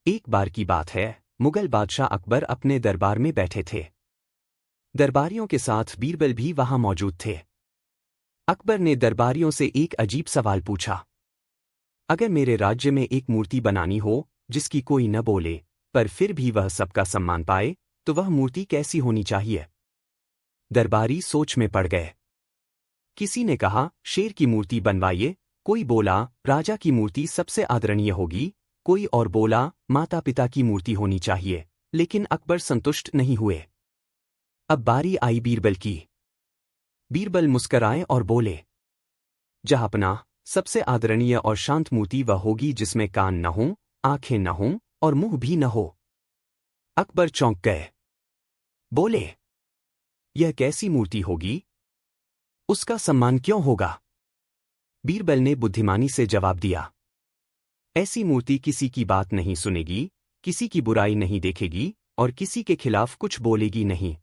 एक बार की बात है, मुगल बादशाह अकबर अपने दरबार में बैठे थे। दरबारियों के साथ बीरबल भी वहां मौजूद थे। अकबर ने दरबारियों से एक अजीब सवाल पूछा। अगर मेरे राज्य में एक मूर्ति बनानी हो जिसकी कोई न बोले पर फिर भी वह सबका सम्मान पाए, तो वह मूर्ति कैसी होनी चाहिए? दरबारी सोच में पड़ गए। किसी ने कहा, शेर की मूर्ति बनवाइए, कोई बोला, राजा की मूर्ति सबसे आदरणीय होगी, कोई और बोला, माता पिता की मूर्ति होनी चाहिए। लेकिन अकबर संतुष्ट नहीं हुए। अब बारी आई बीरबल की। बीरबल मुस्कराए और बोले, जहांपनाह, सबसे आदरणीय और शांत मूर्ति वह होगी जिसमें कान न हों, आंखें न हों और मुंह भी न हो। अकबर चौंक गए। बोले, यह कैसी मूर्ति होगी? उसका सम्मान क्यों होगा? बीरबल ने बुद्धिमानी से जवाब दिया, ऐसी मूर्ति किसी की बात नहीं सुनेगी, किसी की बुराई नहीं देखेगी और किसी के खिलाफ कुछ बोलेगी नहीं।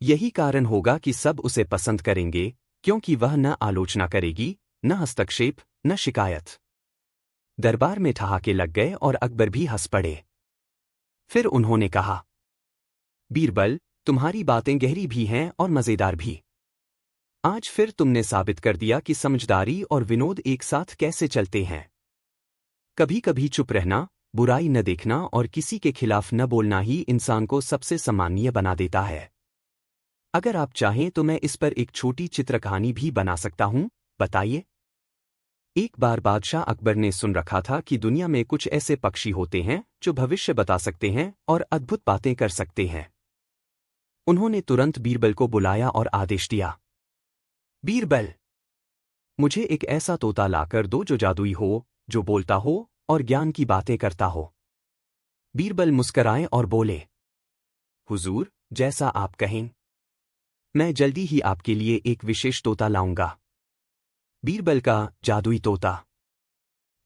यही कारण होगा कि सब उसे पसंद करेंगे, क्योंकि वह न आलोचना करेगी, न हस्तक्षेप, न शिकायत। दरबार में ठहाके लग गए और अकबर भी हंस पड़े। फिर उन्होंने कहा, बीरबल, तुम्हारी बातें गहरी भी हैं और मजेदार भी। आज फिर तुमने साबित कर दिया कि समझदारी और विनोद एक साथ कैसे चलते हैं। कभी कभी चुप रहना, बुराई न देखना और किसी के खिलाफ न बोलना ही इंसान को सबसे सम्मानीय बना देता है। अगर आप चाहें तो मैं इस पर एक छोटी चित्रकहानी भी बना सकता हूं, बताइए। एक बार बादशाह अकबर ने सुन रखा था कि दुनिया में कुछ ऐसे पक्षी होते हैं जो भविष्य बता सकते हैं और अद्भुत बातें कर सकते हैं। उन्होंने तुरंत बीरबल को बुलाया और आदेश दिया, बीरबल, मुझे एक ऐसा तोता लाकर दो जो जादुई हो, जो बोलता हो और ज्ञान की बातें करता हो। बीरबल मुस्कराए और बोले, हुजूर, जैसा आप कहें। मैं जल्दी ही आपके लिए एक विशेष तोता लाऊंगा। बीरबल का जादुई तोता।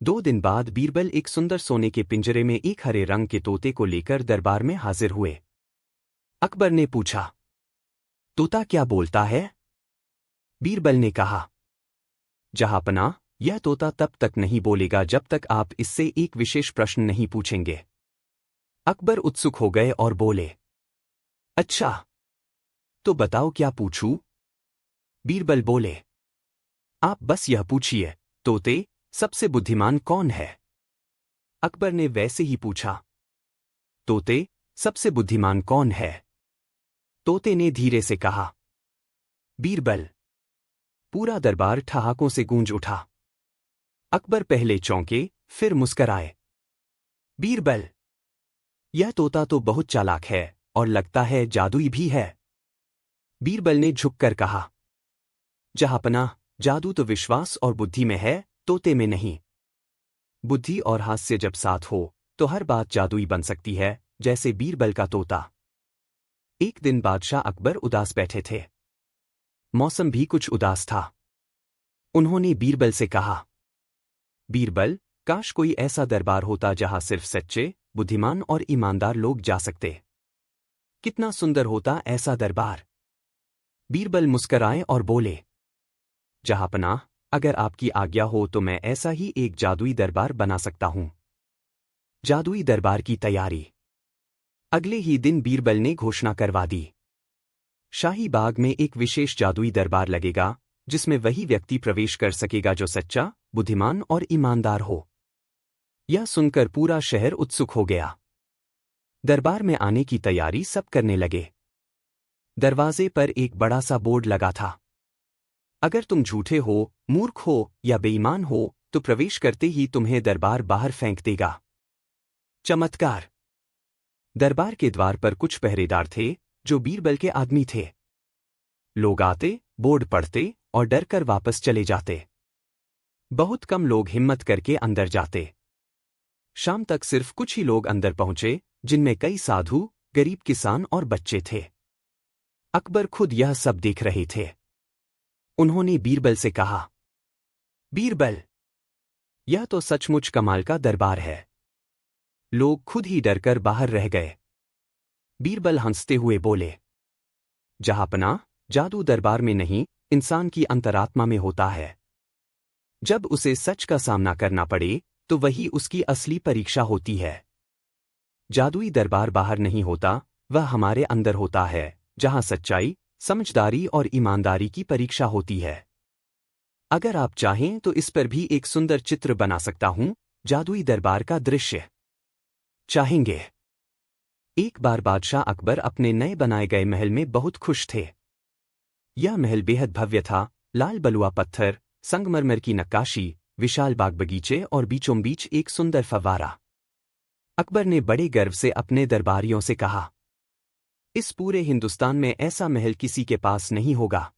2 दिन बाद बीरबल एक सुंदर सोने के पिंजरे में एक हरे रंग के तोते को लेकर दरबार में हाजिर हुए। अकबर ने पूछा, तोता क्या बोलता है? बीरबल ने कहा, जहांपनाह, यह तोता तब तक नहीं बोलेगा जब तक आप इससे एक विशेष प्रश्न नहीं पूछेंगे। अकबर उत्सुक हो गए और बोले, अच्छा, तो बताओ क्या पूछूं? बीरबल बोले, आप बस यह पूछिए, तोते, सबसे बुद्धिमान कौन है? अकबर ने वैसे ही पूछा, तोते, सबसे बुद्धिमान कौन है? तोते ने धीरे से कहा, बीरबल। पूरा दरबार ठहाकों से गूंज उठा। अकबर पहले चौंके, फिर मुस्कराए। बीरबल, यह तोता तो बहुत चालाक है और लगता है जादुई भी है। बीरबल ने झुककर कहा, जहांपनाह, जादू तो विश्वास और बुद्धि में है, तोते में नहीं। बुद्धि और हास्य जब साथ हो तो हर बात जादुई बन सकती है, जैसे बीरबल का तोता। एक दिन बादशाह अकबर उदास बैठे थे। मौसम भी कुछ उदास था। उन्होंने बीरबल से कहा, बीरबल, काश कोई ऐसा दरबार होता जहां सिर्फ सच्चे, बुद्धिमान और ईमानदार लोग जा सकते। कितना सुंदर होता ऐसा दरबार। बीरबल मुस्कराए और बोले, जहांपनाह, अगर आपकी आज्ञा हो तो मैं ऐसा ही एक जादुई दरबार बना सकता हूं। जादुई दरबार की तैयारी। अगले ही दिन बीरबल ने घोषणा करवा दी, शाही बाग में एक विशेष जादुई दरबार लगेगा जिसमें वही व्यक्ति प्रवेश कर सकेगा जो सच्चा, बुद्धिमान और ईमानदार हो। यह सुनकर पूरा शहर उत्सुक हो गया। दरबार में आने की तैयारी सब करने लगे। दरवाजे पर एक बड़ा सा बोर्ड लगा था, अगर तुम झूठे हो, मूर्ख हो या बेईमान हो तो प्रवेश करते ही तुम्हें दरबार बाहर फेंक देगा। चमत्कार। दरबार के द्वार पर कुछ पहरेदार थे जो बीरबल के आदमी थे। लोग आते, बोर्ड पढ़ते और डरकर वापस चले जाते। बहुत कम लोग हिम्मत करके अंदर जाते। शाम तक सिर्फ कुछ ही लोग अंदर पहुंचे, जिनमें कई साधु, गरीब किसान और बच्चे थे। अकबर खुद यह सब देख रहे थे। उन्होंने बीरबल से कहा, बीरबल, यह तो सचमुच कमाल का दरबार है। लोग खुद ही डरकर बाहर रह गए। बीरबल हंसते हुए बोले, जहांपनाह, जादू दरबार में नहीं, इंसान की अंतरात्मा में होता है। जब उसे सच का सामना करना पड़े तो वही उसकी असली परीक्षा होती है। जादुई दरबार बाहर नहीं होता, वह हमारे अंदर होता है, जहां सच्चाई, समझदारी और ईमानदारी की परीक्षा होती है। अगर आप चाहें तो इस पर भी एक सुंदर चित्र बना सकता हूं, जादुई दरबार का दृश्य। चाहेंगे? एक बार बादशाह अकबर अपने नए बनाए गए महल में बहुत खुश थे। यह महल बेहद भव्य था, लाल बलुआ पत्थर, संगमरमर की नक्काशी, विशाल बाग बगीचे और बीचों बीच एक सुंदर फव्वारा। अकबर ने बड़े गर्व से अपने दरबारियों से कहा, इस पूरे हिंदुस्तान में ऐसा महल किसी के पास नहीं होगा।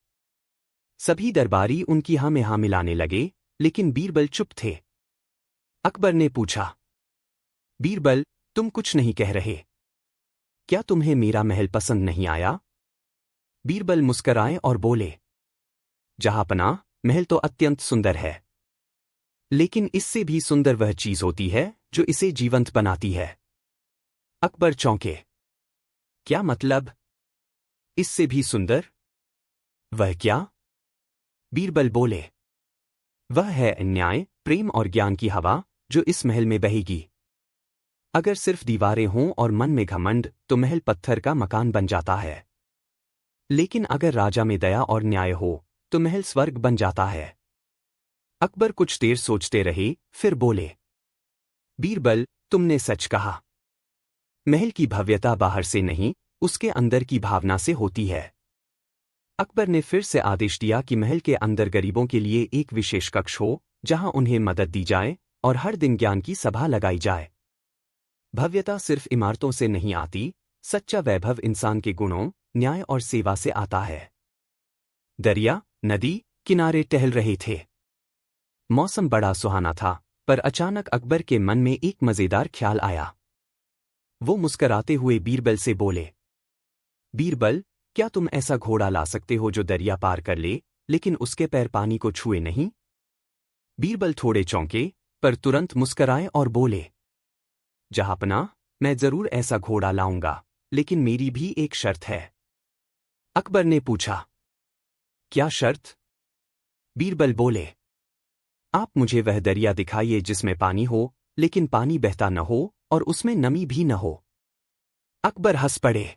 सभी दरबारी उनकी हाँ में हाँ मिलाने लगे, लेकिन बीरबल चुप थे। अकबर ने पूछा, बीरबल, तुम कुछ नहीं कह रहे। क्या तुम्हें मेरा महल पसंद नहीं आया? बीरबल मुस्कराए और बोले, जहांपनाह, महल तो अत्यंत सुंदर है, लेकिन इससे भी सुंदर वह चीज होती है जो इसे जीवंत बनाती है। अकबर चौंके। क्या मतलब? इससे भी सुंदर? वह क्या? बीरबल बोले, वह है न्याय, प्रेम और ज्ञान की हवा जो इस महल में बहेगी। अगर सिर्फ दीवारें हों और मन में घमंड, तो महल पत्थर का मकान बन जाता है। लेकिन अगर राजा में दया और न्याय हो, तो महल स्वर्ग बन जाता है। अकबर कुछ देर सोचते रहे, फिर बोले, बीरबल, तुमने सच कहा। महल की भव्यता बाहर से नहीं, उसके अंदर की भावना से होती है। अकबर ने फिर से आदेश दिया कि महल के अंदर गरीबों के लिए एक विशेष कक्ष हो, जहां उन्हें मदद दी जाए और हर दिन ज्ञान की सभा लगाई जाए। भव्यता सिर्फ इमारतों से नहीं आती, सच्चा वैभव इंसान के गुणों, न्याय और सेवा से आता है। दरिया, नदी किनारे टहल रहे थे। मौसम बड़ा सुहाना था, पर अचानक अकबर के मन में एक मजेदार ख्याल आया। वो मुस्कराते हुए बीरबल से बोले, बीरबल, क्या तुम ऐसा घोड़ा ला सकते हो जो दरिया पार कर ले, लेकिन उसके पैर पानी को छुए नहीं? बीरबल थोड़े चौंके, पर तुरंत मुस्कराए और बोले, जहांपनाह, मैं जरूर ऐसा घोड़ा लाऊंगा, लेकिन मेरी भी एक शर्त है। अकबर ने पूछा, क्या शर्त? बीरबल बोले, आप मुझे वह दरिया दिखाइए जिसमें पानी हो, लेकिन पानी बहता न हो और उसमें नमी भी न हो। अकबर हंस पड़े।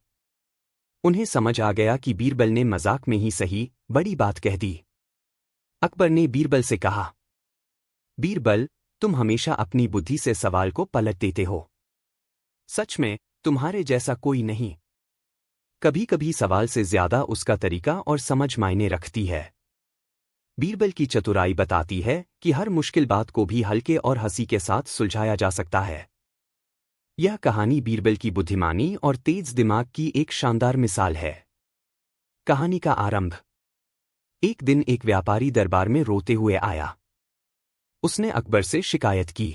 उन्हें समझ आ गया कि बीरबल ने मजाक में ही सही, बड़ी बात कह दी। अकबर ने बीरबल से कहा, बीरबल, तुम हमेशा अपनी बुद्धि से सवाल को पलट देते हो। सच में, तुम्हारे जैसा कोई नहीं। कभी कभी सवाल से ज्यादा उसका तरीका और समझ मायने रखती है। बीरबल की चतुराई बताती है कि हर मुश्किल बात को भी हल्के और हंसी के साथ सुलझाया जा सकता है। यह कहानी बीरबल की बुद्धिमानी और तेज दिमाग की एक शानदार मिसाल है। कहानी का आरंभ। एक दिन एक व्यापारी दरबार में रोते हुए आया। उसने अकबर से शिकायत की,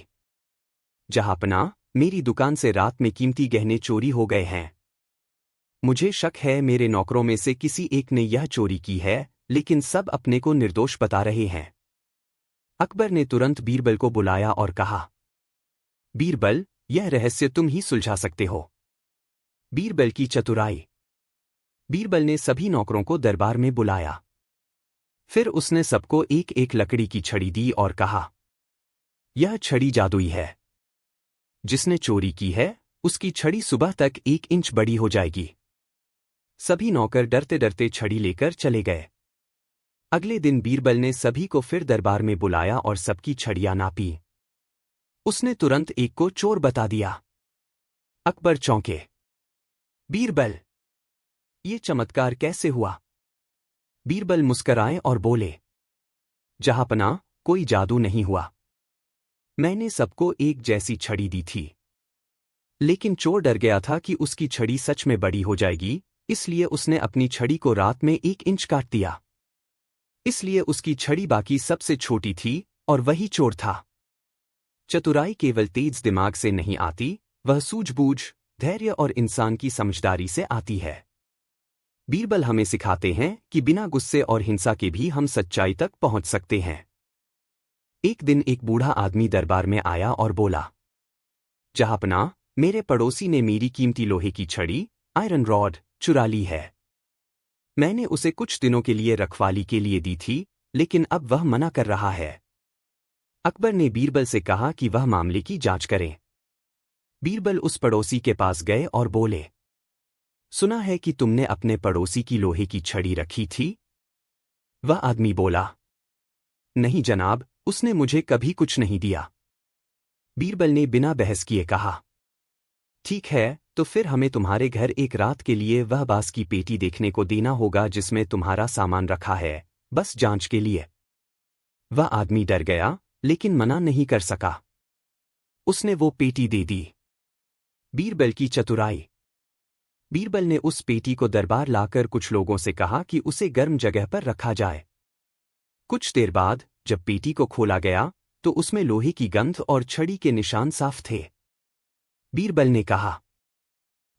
जहांपनाह, मेरी दुकान से रात में कीमती गहने चोरी हो गए हैं। मुझे शक है मेरे नौकरों में से किसी एक ने यह चोरी की है, लेकिन सब अपने को निर्दोष बता रहे हैं। अकबर ने तुरंत बीरबल को बुलाया और कहा, बीरबल, यह रहस्य तुम ही सुलझा सकते हो। बीरबल की चतुराई। बीरबल ने सभी नौकरों को दरबार में बुलाया। फिर उसने सबको एक एक लकड़ी की छड़ी दी और कहा, यह छड़ी जादुई है। जिसने चोरी की है, उसकी छड़ी सुबह तक 1 इंच बड़ी हो जाएगी। सभी नौकर डरते डरते छड़ी लेकर चले गए। अगले दिन बीरबल ने सभी को फिर दरबार में बुलाया और सबकी छड़ियां नापी। उसने तुरंत एक को चोर बता दिया। अकबर चौंके। बीरबल, ये चमत्कार कैसे हुआ? बीरबल मुस्कराए और बोले, जहांपनाह, कोई जादू नहीं हुआ। मैंने सबको एक जैसी छड़ी दी थी। लेकिन चोर डर गया था कि उसकी छड़ी सच में बड़ी हो जाएगी, इसलिए उसने अपनी छड़ी को रात में 1 इंच काट दिया। इसलिए उसकी छड़ी बाकी सबसे छोटी थी और वही चोर था। चतुराई केवल तेज दिमाग से नहीं आती, वह सूझबूझ, धैर्य और इंसान की समझदारी से आती है। बीरबल हमें सिखाते हैं कि बिना गुस्से और हिंसा के भी हम सच्चाई तक पहुंच सकते हैं। एक दिन एक बूढ़ा आदमी दरबार में आया और बोला, जहांपनाह, मेरे पड़ोसी ने मेरी कीमती लोहे की छड़ी, आयरन रॉड, चुरा ली है। मैंने उसे कुछ दिनों के लिए रखवाली के लिए दी थी, लेकिन अब वह मना कर रहा है। अकबर ने बीरबल से कहा कि वह मामले की जांच करें। बीरबल उस पड़ोसी के पास गए और बोले, सुना है कि तुमने अपने पड़ोसी की लोहे की छड़ी रखी थी? वह आदमी बोला, नहीं जनाब, उसने मुझे कभी कुछ नहीं दिया। बीरबल ने बिना बहस किए कहा, ठीक है, तो फिर हमें तुम्हारे घर एक रात के लिए वह बांस की पेटी देखने को देना होगा जिसमें तुम्हारा सामान रखा है, बस जांच के लिए। वह आदमी डर गया, लेकिन मना नहीं कर सका। उसने वो पेटी दे दी। बीरबल की चतुराई। बीरबल ने उस पेटी को दरबार लाकर कुछ लोगों से कहा कि उसे गर्म जगह पर रखा जाए। कुछ देर बाद जब पेटी को खोला गया तो उसमें लोहे की गंध और छड़ी के निशान साफ थे। बीरबल ने कहा,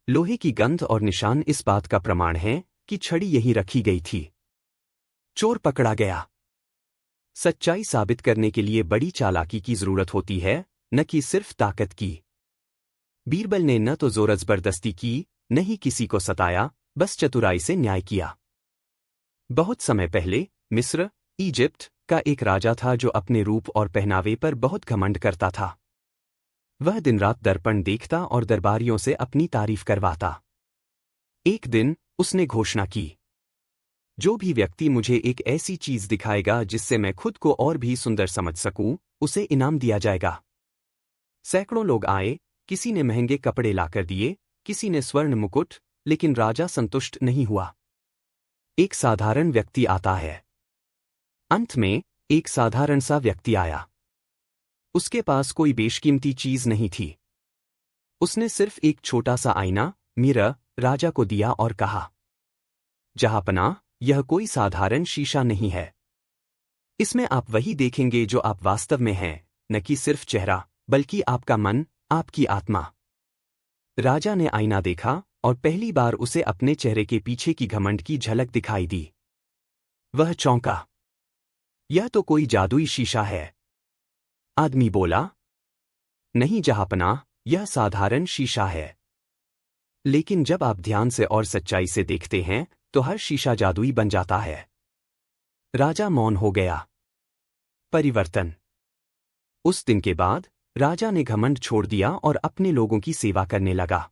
लोहे की गंध और निशान इस बात का प्रमाण है कि छड़ी यहीं रखी गई थी। चोर पकड़ा गया। सच्चाई साबित करने के लिए बड़ी चालाकी की जरूरत होती है, न कि सिर्फ ताकत की। बीरबल ने न तो जोर जबरदस्ती की, न ही किसी को सताया, बस चतुराई से न्याय किया। बहुत समय पहले मिस्र, इजिप्ट का एक राजा था जो अपने रूप और पहनावे पर बहुत घमंड करता था। वह दिन रात दर्पण देखता और दरबारियों से अपनी तारीफ करवाता। एक दिन उसने घोषणा की, जो भी व्यक्ति मुझे एक ऐसी चीज दिखाएगा जिससे मैं खुद को और भी सुंदर समझ सकूं, उसे इनाम दिया जाएगा। सैकड़ों लोग आए, किसी ने महंगे कपड़े लाकर दिए, किसी ने स्वर्ण मुकुट, लेकिन राजा संतुष्ट नहीं हुआ। एक साधारण व्यक्ति आता है। अंत में एक साधारण सा व्यक्ति आया। उसके पास कोई बेशकीमती चीज नहीं थी। उसने सिर्फ एक छोटा सा आईना, मिरर, राजा को दिया और कहा, जहांपनाह, यह कोई साधारण शीशा नहीं है। इसमें आप वही देखेंगे जो आप वास्तव में हैं, न कि सिर्फ चेहरा, बल्कि आपका मन, आपकी आत्मा। राजा ने आईना देखा और पहली बार उसे अपने चेहरे के पीछे की घमंड की झलक दिखाई दी। वह चौंका। यह तो कोई जादुई शीशा है। आदमी बोला, नहीं जहांपनाह, यह साधारण शीशा है। लेकिन जब आप ध्यान से और सच्चाई से देखते हैं तो हर शीशा जादुई बन जाता है। राजा मौन हो गया। परिवर्तन। उस दिन के बाद राजा ने घमंड छोड़ दिया और अपने लोगों की सेवा करने लगा।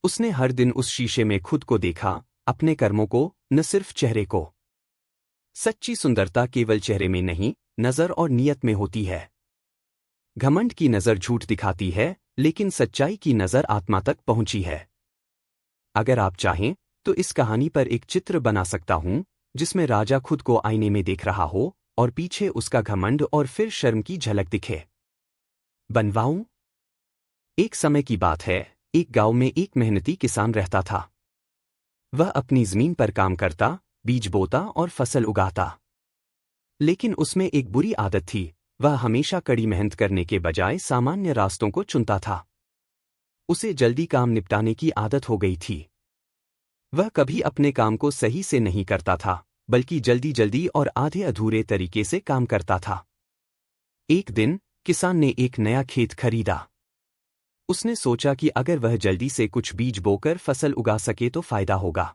उसने हर दिन उस शीशे में खुद को देखा, अपने कर्मों को, न सिर्फ चेहरे को। सच्ची सुंदरता केवल चेहरे में नहीं, नजर और नीयत में होती है। घमंड की नजर झूठ दिखाती है, लेकिन सच्चाई की नजर आत्मा तक पहुंची है। अगर आप चाहें तो इस कहानी पर एक चित्र बना सकता हूं, जिसमें राजा खुद को आईने में देख रहा हो और पीछे उसका घमंड और फिर शर्म की झलक दिखे। बनवाऊं? एक समय की बात है, एक गांव में एक मेहनती किसान रहता था। वह अपनी जमीन पर काम करता, बीज बोता और फसल उगाता। लेकिन उसमें एक बुरी आदत थी, वह हमेशा कड़ी मेहनत करने के बजाय सामान्य रास्तों को चुनता था। उसे जल्दी काम निपटाने की आदत हो गई थी। वह कभी अपने काम को सही से नहीं करता था, बल्कि जल्दी जल्दी और आधे अधूरे तरीके से काम करता था। एक दिन किसान ने एक नया खेत खरीदा। उसने सोचा कि अगर वह जल्दी से कुछ बीज बोकर फसल उगा सके तो फायदा होगा।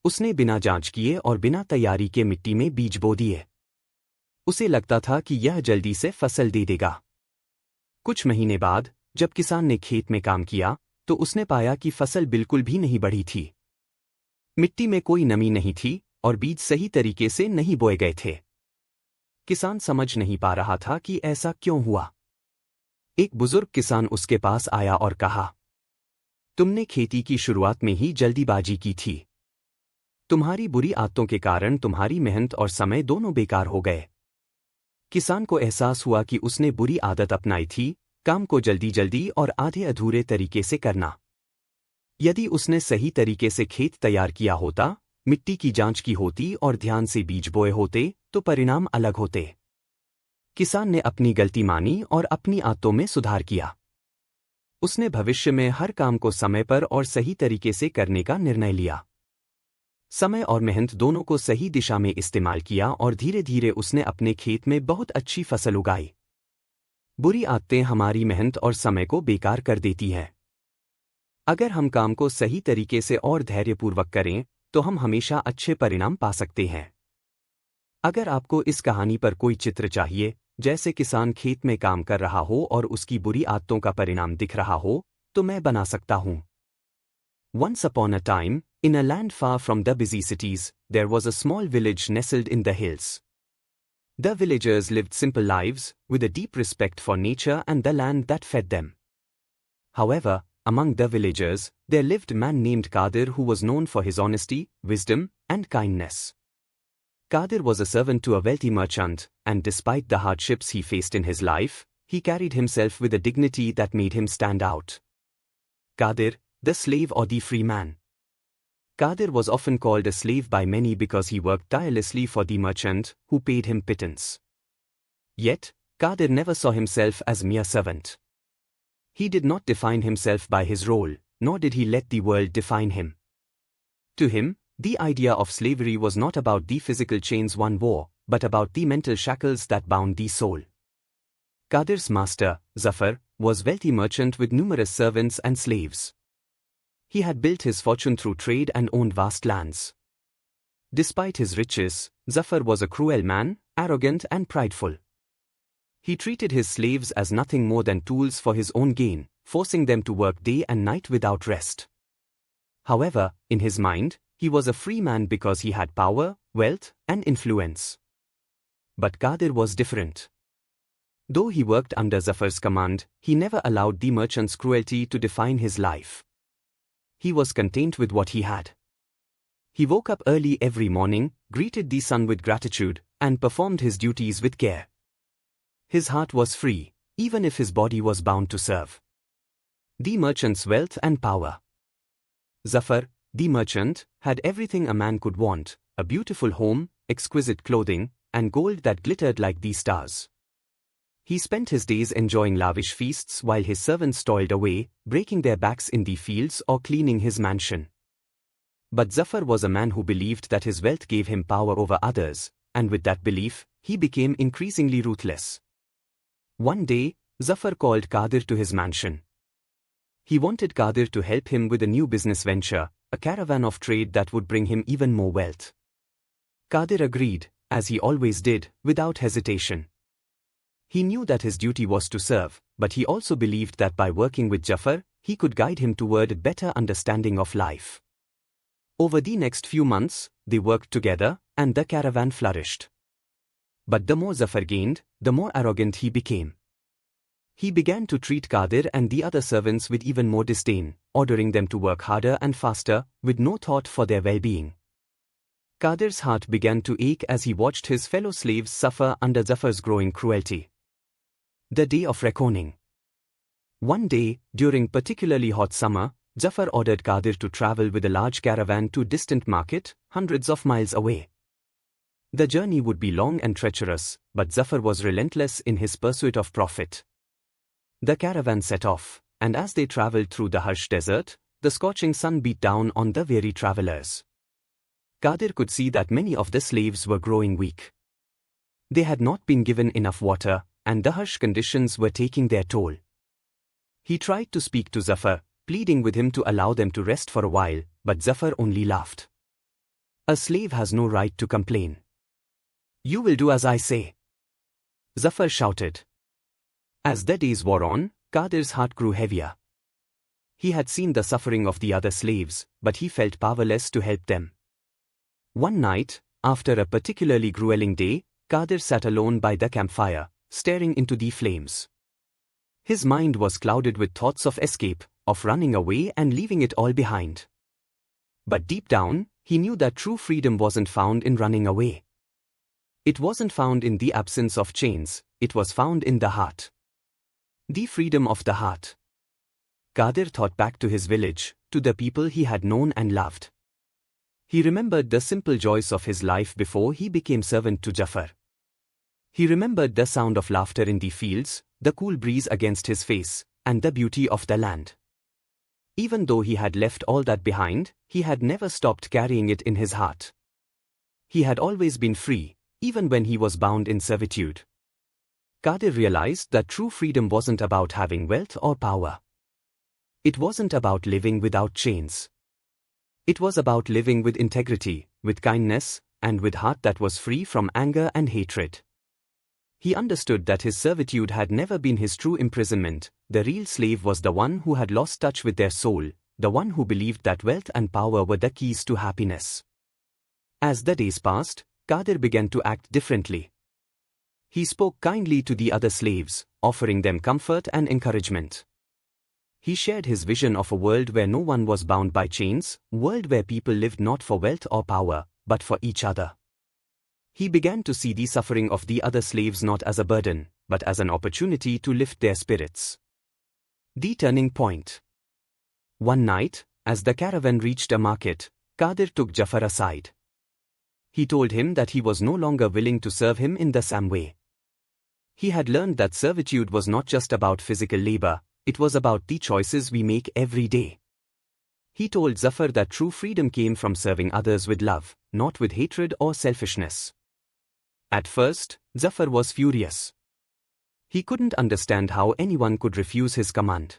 उसने बिना जांच किए और बिना तैयारी के मिट्टी में बीज बो दिए। उसे लगता था कि यह जल्दी से फसल दे देगा। कुछ महीने बाद जब किसान ने खेत में काम किया तो उसने पाया कि फसल बिल्कुल भी नहीं बढ़ी थी। मिट्टी में कोई नमी नहीं थी और बीज सही तरीके से नहीं बोए गए थे। किसान समझ नहीं पा रहा था कि ऐसा क्यों हुआ। एक बुजुर्ग किसान उसके पास आया और कहा, तुमने खेती की शुरुआत में ही जल्दीबाजी की थी। तुम्हारी बुरी आदतों के कारण तुम्हारी मेहनत और समय दोनों बेकार हो गए। किसान को एहसास हुआ कि उसने बुरी आदत अपनाई थी, काम को जल्दी जल्दी और आधे अधूरे तरीके से करना। यदि उसने सही तरीके से खेत तैयार किया होता, मिट्टी की जांच की होती और ध्यान से बीज बोए होते, तो परिणाम अलग होते। किसान ने अपनी गलती मानी और अपनी आदतों में सुधार किया। उसने भविष्य में हर काम को समय पर और सही तरीके से करने का निर्णय लिया। समय और मेहनत दोनों को सही दिशा में इस्तेमाल किया और धीरे धीरे उसने अपने खेत में बहुत अच्छी फसल उगाई। बुरी आदतें हमारी मेहनत और समय को बेकार कर देती हैं। अगर हम काम को सही तरीके से और धैर्यपूर्वक करें तो हम हमेशा अच्छे परिणाम पा सकते हैं। अगर आपको इस कहानी पर कोई चित्र चाहिए जैसे किसान खेत में काम कर रहा हो और उसकी बुरी आदतों का परिणाम दिख रहा हो, तो मैं बना सकता हूँ। Once upon a time, in a land far from the busy cities, there was a small village nestled in the hills. The villagers lived simple lives, with a deep respect for nature and the land that fed them. However, among the villagers, there lived a man named Qadir who was known for his honesty, wisdom, and kindness. Qadir was a servant to a wealthy merchant, and despite the hardships he faced in his life, he carried himself with a dignity that made him stand out. Qadir, the slave or the free man. Qadir was often called a slave by many because he worked tirelessly for the merchant, who paid him pittance. Yet, Qadir never saw himself as mere servant. He did not define himself by his role, nor did he let the world define him. To him, the idea of slavery was not about the physical chains one wore, but about the mental shackles that bound the soul. Qadir's master, Zafar, was wealthy merchant with numerous servants and slaves. He had built his fortune through trade and owned vast lands. Despite his riches, Zafar was a cruel man, arrogant and prideful. He treated his slaves as nothing more than tools for his own gain, forcing them to work day and night without rest. However, in his mind, he was a free man because he had power, wealth, and influence. But Qadir was different. Though he worked under Zafar's command, he never allowed the merchant's cruelty to define his life. He was content with what he had. He woke up early every morning, greeted the sun with gratitude, and performed his duties with care. His heart was free, even if his body was bound to serve the merchant's wealth and power. Zafar, the merchant, had everything a man could want: a beautiful home, exquisite clothing, and gold that glittered like the stars. He spent his days enjoying lavish feasts while his servants toiled away, breaking their backs in the fields or cleaning his mansion. But Zafar was a man who believed that his wealth gave him power over others, and with that belief, he became increasingly ruthless. One day, Zafar called Qadir to his mansion. He wanted Qadir to help him with a new business venture, a caravan of trade that would bring him even more wealth. Qadir agreed, as he always did, without hesitation. He knew that his duty was to serve, but he also believed that by working with Zafar, he could guide him toward a better understanding of life. Over the next few months, they worked together, and the caravan flourished. But the more Zafar gained, the more arrogant he became. He began to treat Qadir and the other servants with even more disdain, ordering them to work harder and faster, with no thought for their well-being. Qadir's heart began to ache as he watched his fellow slaves suffer under Zafar's growing cruelty. The day of reckoning. One day, during particularly hot summer, Zafar ordered Qadir to travel with a large caravan to a distant market, hundreds of miles away. The journey would be long and treacherous, but Zafar was relentless in his pursuit of profit. The caravan set off, and as they traveled through the harsh desert, the scorching sun beat down on the weary travelers. Qadir could see that many of the slaves were growing weak. They had not been given enough water, and the harsh conditions were taking their toll. He tried to speak to Zafar, pleading with him to allow them to rest for a while, but Zafar only laughed. "A slave has no right to complain. You will do as I say," Zafar shouted. As the days wore on, Qadir's heart grew heavier. He had seen the suffering of the other slaves, but he felt powerless to help them. One night, after a particularly grueling day, Qadir sat alone by the campfire, staring into the flames. His mind was clouded with thoughts of escape, of running away and leaving it all behind. But deep down, he knew that true freedom wasn't found in running away. It wasn't found in the absence of chains, it was found in the heart. The freedom of the heart. Qadir thought back to his village, to the people he had known and loved. He remembered the simple joys of his life before he became servant to Zafar. He remembered the sound of laughter in the fields, the cool breeze against his face, and the beauty of the land. Even though he had left all that behind, he had never stopped carrying it in his heart. He had always been free, even when he was bound in servitude. Qadir realized that true freedom wasn't about having wealth or power. It wasn't about living without chains. It was about living with integrity, with kindness, and with heart that was free from anger and hatred. He understood that his servitude had never been his true imprisonment. The real slave was the one who had lost touch with their soul, the one who believed that wealth and power were the keys to happiness. As the days passed, Qadir began to act differently. He spoke kindly to the other slaves, offering them comfort and encouragement. He shared his vision of a world where no one was bound by chains, a world where people lived not for wealth or power, but for each other. He began to see the suffering of the other slaves not as a burden, but as an opportunity to lift their spirits. The turning point. One night, as the caravan reached a market, Qadir took Jafar aside. He told him that he was no longer willing to serve him in the same way. He had learned that servitude was not just about physical labor, it was about the choices we make every day. He told Jafar that true freedom came from serving others with love, not with hatred or selfishness. At first, Jafar was furious. He couldn't understand how anyone could refuse his command.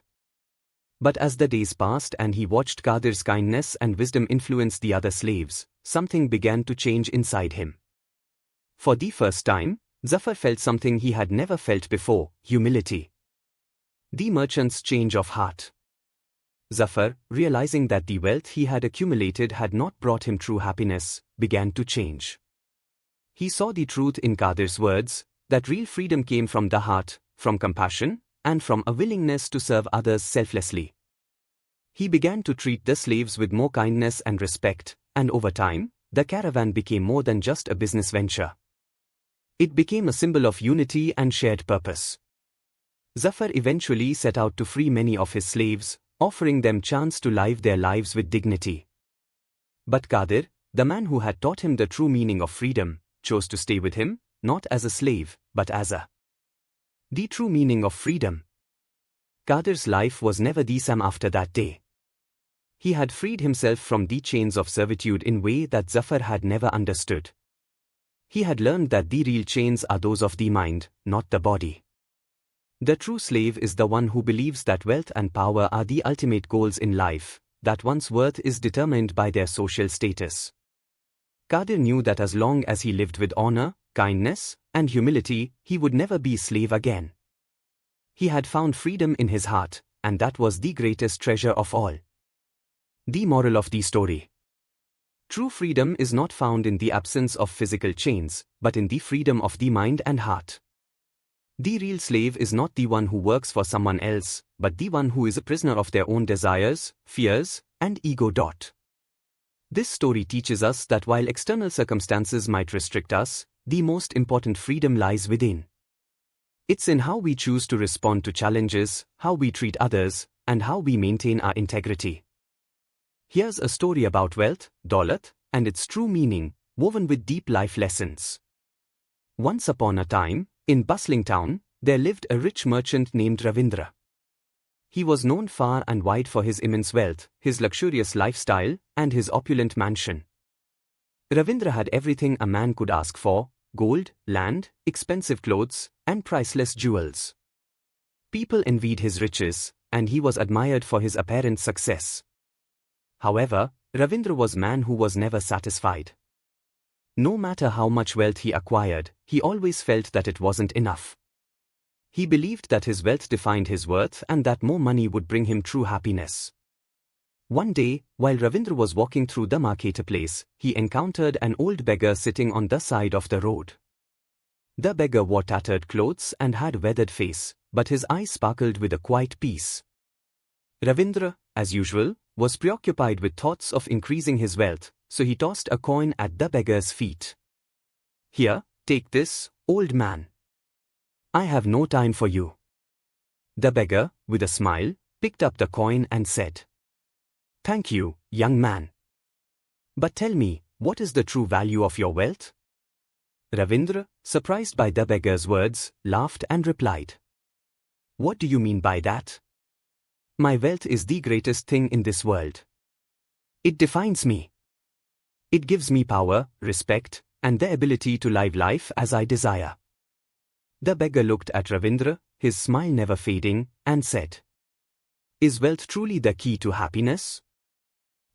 But as the days passed and he watched Qadir's kindness and wisdom influence the other slaves, something began to change inside him. For the first time, Jafar felt something he had never felt before: humility. The merchant's change of heart. Jafar, realizing that the wealth he had accumulated had not brought him true happiness, began to change. He saw the truth in Qadir's words, that real freedom came from the heart, from compassion, and from a willingness to serve others selflessly. He began to treat the slaves with more kindness and respect, and over time, the caravan became more than just a business venture. It became a symbol of unity and shared purpose. Jafar eventually set out to free many of his slaves, offering them chance to live their lives with dignity. But Qadir, the man who had taught him the true meaning of freedom, chose to stay with him, not as a slave, but as the true meaning of freedom. Qadir's life was never the same after that day. He had freed himself from the chains of servitude in a way that Jafar had never understood. He had learned that the real chains are those of the mind, not the body. The true slave is the one who believes that wealth and power are the ultimate goals in life, that one's worth is determined by their social status. Qadir knew that as long as he lived with honor, kindness, and humility, he would never be a slave again. He had found freedom in his heart, and that was the greatest treasure of all. The moral of the story. True freedom is not found in the absence of physical chains, but in the freedom of the mind and heart. The real slave is not the one who works for someone else, but the one who is a prisoner of their own desires, fears, and ego. This story teaches us that while external circumstances might restrict us, the most important freedom lies within. It's in how we choose to respond to challenges, how we treat others, and how we maintain our integrity. Here's a story about wealth, daulat, and its true meaning, woven with deep life lessons. Once upon a time, in bustling town, there lived a rich merchant named Ravindra. He was known far and wide for his immense wealth, his luxurious lifestyle, and his opulent mansion. Ravindra had everything a man could ask for: gold, land, expensive clothes, and priceless jewels. People envied his riches, and he was admired for his apparent success. However, Ravindra was a man who was never satisfied. No matter how much wealth he acquired, he always felt that it wasn't enough. He believed that his wealth defined his worth and that more money would bring him true happiness. One day, while Ravindra was walking through the marketplace, he encountered an old beggar sitting on the side of the road. The beggar wore tattered clothes and had a weathered face, but his eyes sparkled with a quiet peace. Ravindra, as usual, was preoccupied with thoughts of increasing his wealth, so he tossed a coin at the beggar's feet. "Here, take this, old man. I have no time for you." The beggar, with a smile, picked up the coin and said, "Thank you, young man. But tell me, what is the true value of your wealth?" Ravindra, surprised by the beggar's words, laughed and replied, "What do you mean by that? My wealth is the greatest thing in this world. It defines me. It gives me power, respect, and the ability to live life as I desire." The beggar looked at Ravindra, his smile never fading, and said, "Is wealth truly the key to happiness?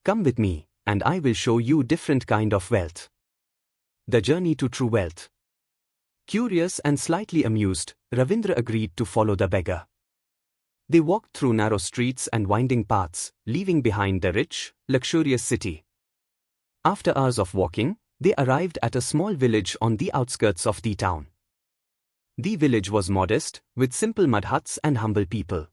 Come with me, and I will show you different kind of wealth. The journey to true wealth." Curious and slightly amused, Ravindra agreed to follow the beggar. They walked through narrow streets and winding paths, leaving behind the rich, luxurious city. After hours of walking, they arrived at a small village on the outskirts of the town. The village was modest, with simple mud huts and humble people.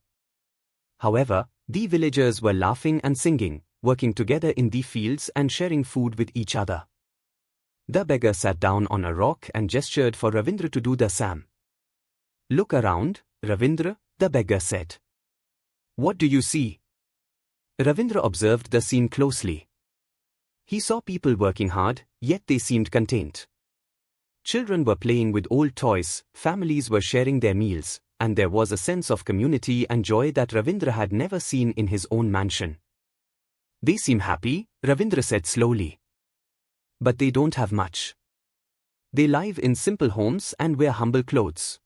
However, the villagers were laughing and singing, working together in the fields and sharing food with each other. The beggar sat down on a rock and gestured for Ravindra to do the same. "Look around, Ravindra," the beggar said. "What do you see?" Ravindra observed the scene closely. He saw people working hard, yet they seemed content. Children were playing with old toys, families were sharing their meals, and there was a sense of community and joy that Ravindra had never seen in his own mansion. "They seem happy," Ravindra said slowly. "But they don't have much. They live in simple homes and wear humble clothes."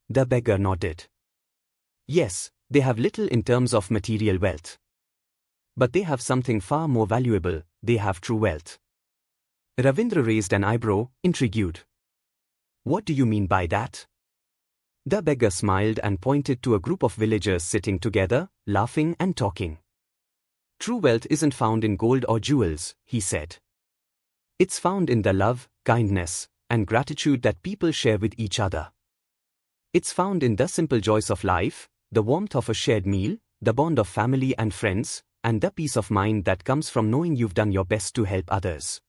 The beggar nodded. "Yes, they have little in terms of material wealth. But they have something far more valuable, they have true wealth." Ravindra raised an eyebrow, intrigued. "What do you mean by that?" The beggar smiled and pointed to a group of villagers sitting together, laughing and talking. "True wealth isn't found in gold or jewels," he said. "It's found in the love, kindness, and gratitude that people share with each other. It's found in the simple joys of life, the warmth of a shared meal, the bond of family and friends, and the peace of mind that comes from knowing you've done your best to help others."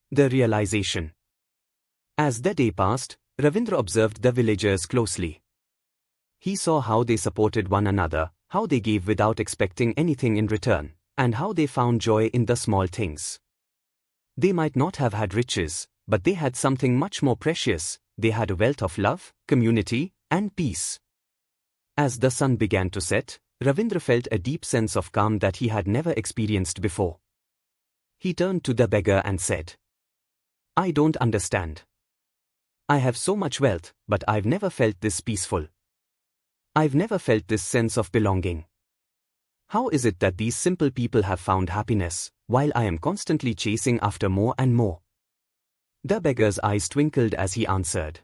The realization. As the day passed, Ravindra observed the villagers closely. He saw how they supported one another, how they gave without expecting anything in return, and how they found joy in the small things. They might not have had riches, but they had something much more precious. They had a wealth of love, community, and peace. As the sun began to set, Ravindra felt a deep sense of calm that he had never experienced before. He turned to the beggar and said, "I don't understand. I have so much wealth, but I've never felt this peaceful. I've never felt this sense of belonging. How is it that these simple people have found happiness, while I am constantly chasing after more and more?" The beggar's eyes twinkled as he answered,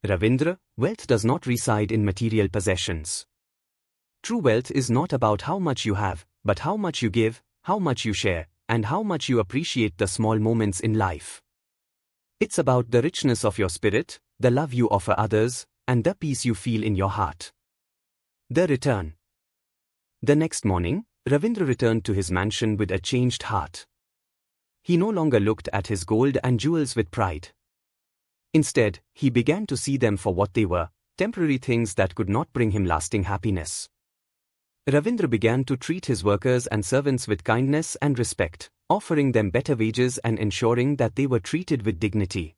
"Ravindra, wealth does not reside in material possessions. True wealth is not about how much you have, but how much you give, how much you share, and how much you appreciate the small moments in life. It's about the richness of your spirit, the love you offer others, and the peace you feel in your heart." The return. The next morning, Ravindra returned to his mansion with a changed heart. He no longer looked at his gold and jewels with pride. Instead, he began to see them for what they were, temporary things that could not bring him lasting happiness. Ravindra began to treat his workers and servants with kindness and respect, offering them better wages and ensuring that they were treated with dignity.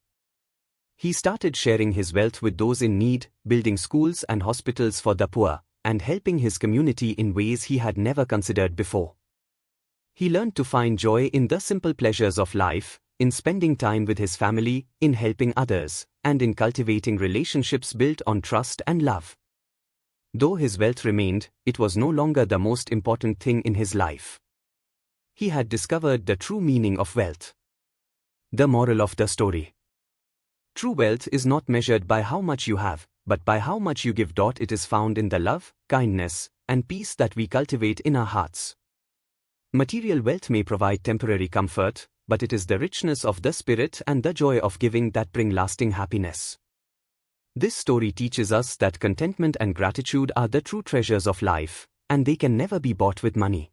He started sharing his wealth with those in need, building schools and hospitals for the poor, and helping his community in ways he had never considered before. He learned to find joy in the simple pleasures of life, in spending time with his family, in helping others, and in cultivating relationships built on trust and love. Though his wealth remained, it was no longer the most important thing in his life. He had discovered the true meaning of wealth. The moral of the story. True wealth is not measured by how much you have, but by how much you give. It is found in the love, kindness, and peace that we cultivate in our hearts. Material wealth may provide temporary comfort, but it is the richness of the spirit and the joy of giving that bring lasting happiness. This story teaches us that contentment and gratitude are the true treasures of life, and they can never be bought with money.